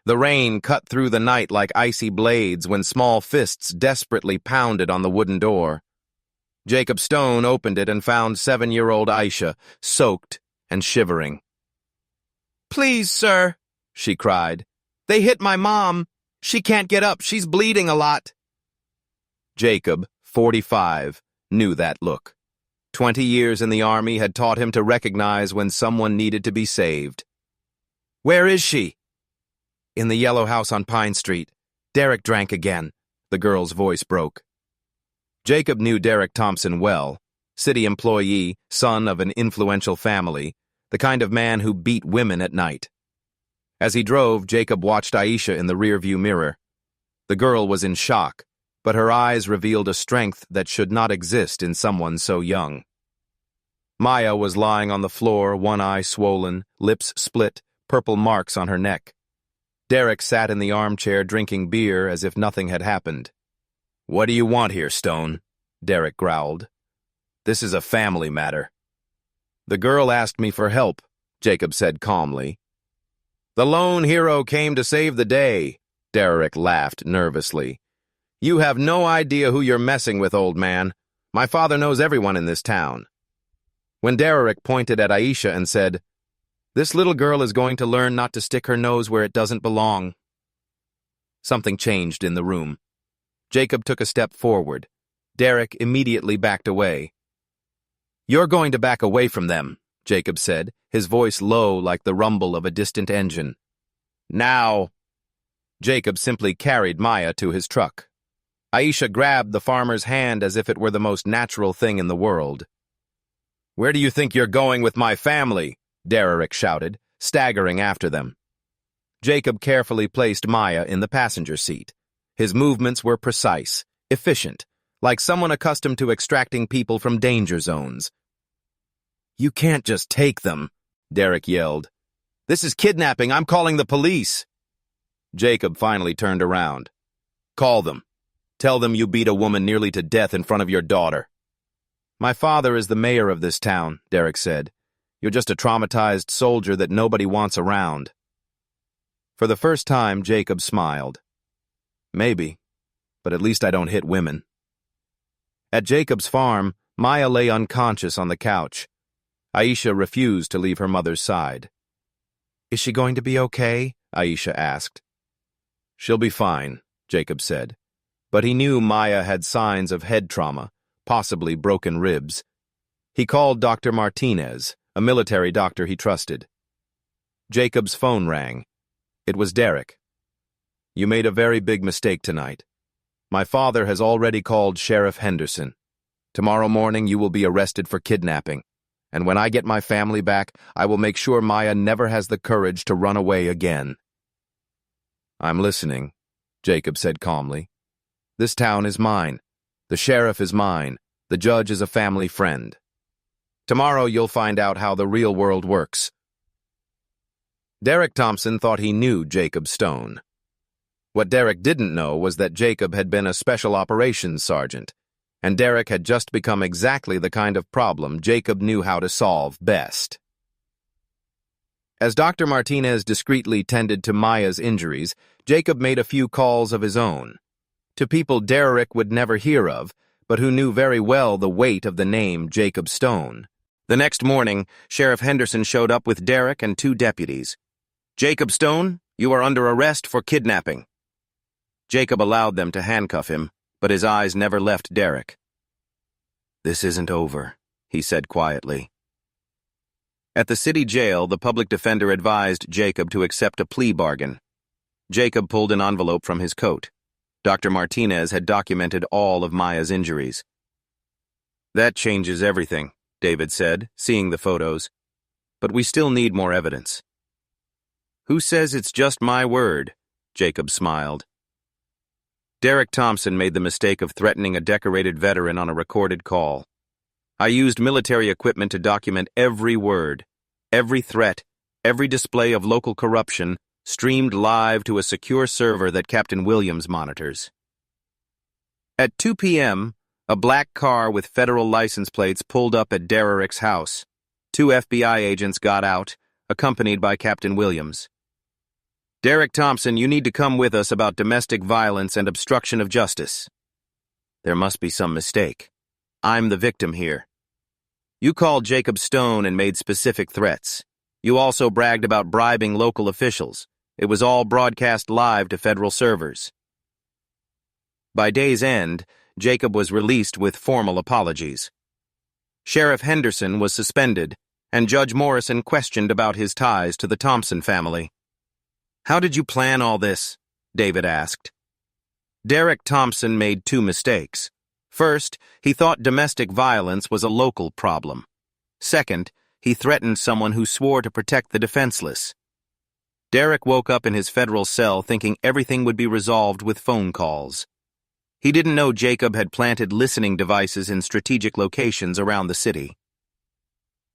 The rain cut through the night like icy blades when small fists desperately pounded on the wooden door. Jacob Stone opened it and found 7-year-old Aisha, soaked and shivering. "Please, sir," she cried. "They hit my mom. She can't get up. She's bleeding a lot." Jacob, 45, knew that look. 20 years in the army had taught him to recognize when someone needed to be saved. "Where is she?" "In the yellow house on Pine Street. Derek drank again." The girl's voice broke. Jacob knew Derek Thompson well, city employee, son of an influential family, the kind of man who beat women at night. As he drove, Jacob watched Aisha in the rearview mirror. The girl was in shock, but her eyes revealed a strength that should not exist in someone so young. Maya was lying on the floor, one eye swollen, lips split, purple marks on her neck. Derek sat in the armchair drinking beer as if nothing had happened. "What do you want here, Stone?" Derek growled. "This is a family matter." "The girl asked me for help," Jacob said calmly. "The lone hero came to save the day," Derek laughed nervously. "You have no idea who you're messing with, old man. My father knows everyone in this town." When Derek pointed at Aisha and said, "This little girl is going to learn not to stick her nose where it doesn't belong," something changed in the room. Jacob took a step forward. Derek immediately backed away. "You're going to back away from them," Jacob said, his voice low like the rumble of a distant engine. "Now!" Jacob simply carried Maya to his truck. Aisha grabbed the farmer's hand as if it were the most natural thing in the world. "Where do you think you're going with my family?" Derek shouted, staggering after them. Jacob carefully placed Maya in the passenger seat. His movements were precise, efficient, like someone accustomed to extracting people from danger zones. "You can't just take them," Derek yelled. "This is kidnapping. I'm calling the police." Jacob finally turned around. "Call them. Tell them you beat a woman nearly to death in front of your daughter." "My father is the mayor of this town," Derek said. "You're just a traumatized soldier that nobody wants around." For the first time, Jacob smiled. "Maybe, but at least I don't hit women." At Jacob's farm, Maya lay unconscious on the couch. Aisha refused to leave her mother's side. "Is she going to be okay?" Aisha asked. "She'll be fine," Jacob said. But he knew Maya had signs of head trauma, possibly broken ribs. He called Dr. Martinez, a military doctor he trusted. Jacob's phone rang. It was Derek. "You made a very big mistake tonight. My father has already called Sheriff Henderson. Tomorrow morning you will be arrested for kidnapping, and when I get my family back, I will make sure Maya never has the courage to run away again." "I'm listening," Jacob said calmly. "This town is mine. The sheriff is mine. The judge is a family friend. Tomorrow you'll find out how the real world works." Derek Thompson thought he knew Jacob Stone. What Derek didn't know was that Jacob had been a special operations sergeant, and Derek had just become exactly the kind of problem Jacob knew how to solve best. As Dr. Martinez discreetly tended to Maya's injuries, Jacob made a few calls of his own, to people Derek would never hear of, but who knew very well the weight of the name Jacob Stone. The next morning, Sheriff Henderson showed up with Derek and 2 deputies. "Jacob Stone, you are under arrest for kidnapping." Jacob allowed them to handcuff him, but his eyes never left Derek. "This isn't over," he said quietly. At the city jail, the public defender advised Jacob to accept a plea bargain. Jacob pulled an envelope from his coat. Dr. Martinez had documented all of Maya's injuries. "That changes everything," David said, seeing the photos. "But we still need more evidence." "Who says it's just my word?" Jacob smiled. Derek Thompson made the mistake of threatening a decorated veteran on a recorded call. "I used military equipment to document every word, every threat, every display of local corruption, streamed live to a secure server that Captain Williams monitors." At 2 p.m., a black car with federal license plates pulled up at Derek's house. 2 FBI agents got out, accompanied by Captain Williams. Derek Thompson, you need to come with us about domestic violence and obstruction of justice. There must be some mistake. I'm the victim here. You called Jacob Stone and made specific threats. You also bragged about bribing local officials. It was all broadcast live to federal servers. By day's end, Jacob was released with formal apologies. Sheriff Henderson was suspended, and Judge Morrison questioned about his ties to the Thompson family. How did you plan all this? David asked. Derek Thompson made two mistakes. First, he thought domestic violence was a local problem. Second, he threatened someone who swore to protect the defenseless. Derek woke up in his federal cell thinking everything would be resolved with phone calls. He didn't know Jacob had planted listening devices in strategic locations around the city.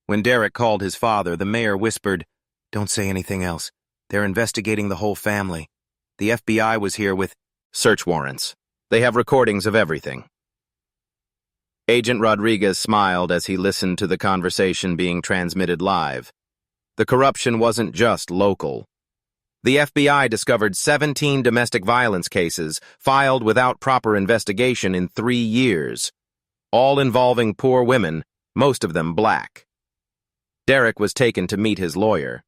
When Derek called his father, the mayor whispered, "Don't say anything else. They're investigating the whole family. The FBI was here with search warrants. They have recordings of everything." Agent Rodriguez smiled as he listened to the conversation being transmitted live. The corruption wasn't just local. The FBI discovered 17 domestic violence cases filed without proper investigation in 3 years, all involving poor women, most of them black. Derek was taken to meet his lawyer.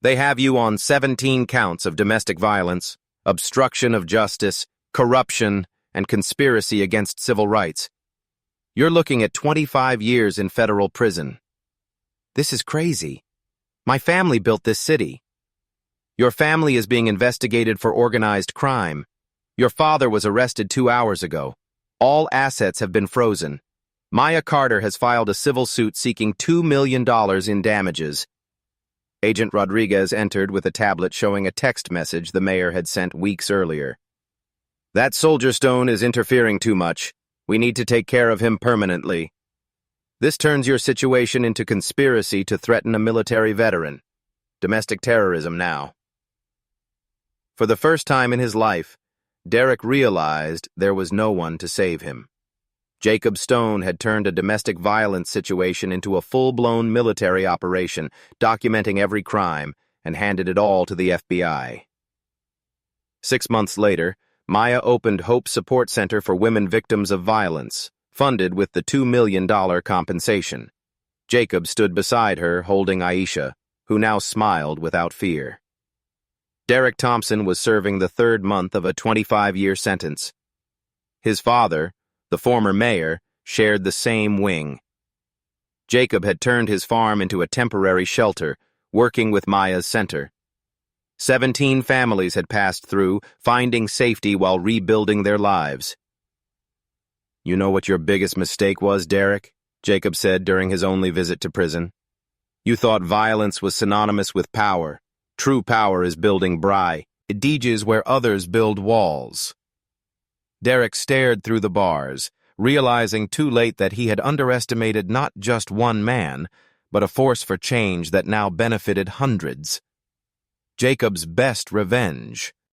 They have you on 17 counts of domestic violence, obstruction of justice, corruption, and conspiracy against civil rights. You're looking at 25 years in federal prison. This is crazy. My family built this city. Your family is being investigated for organized crime. Your father was arrested 2 hours ago. All assets have been frozen. Maya Carter has filed a civil suit seeking $2 million in damages. Agent Rodriguez entered with a tablet showing a text message the mayor had sent weeks earlier. That Soldier Stone is interfering too much. We need to take care of him permanently. This turns your situation into conspiracy to threaten a military veteran. Domestic terrorism now. For the first time in his life, Derek realized there was no one to save him. Jacob Stone had turned a domestic violence situation into a full-blown military operation, documenting every crime, and handed it all to the FBI. 6 months later, Maya opened Hope Support Center for Women Victims of Violence, funded with the $2 million compensation. Jacob stood beside her, holding Aisha, who now smiled without fear. Derek Thompson was serving the 3rd month of a 25-year sentence. His father, the former mayor, shared the same wing. Jacob had turned his farm into a temporary shelter, working with Maya's center. 17 families had passed through, finding safety while rebuilding their lives. You know what your biggest mistake was, Derek? Jacob said during his only visit to prison. You thought violence was synonymous with power. True power is building bridges where others build walls. Derek stared through the bars, realizing too late that he had underestimated not just one man, but a force for change that now benefited hundreds. Jacob's best revenge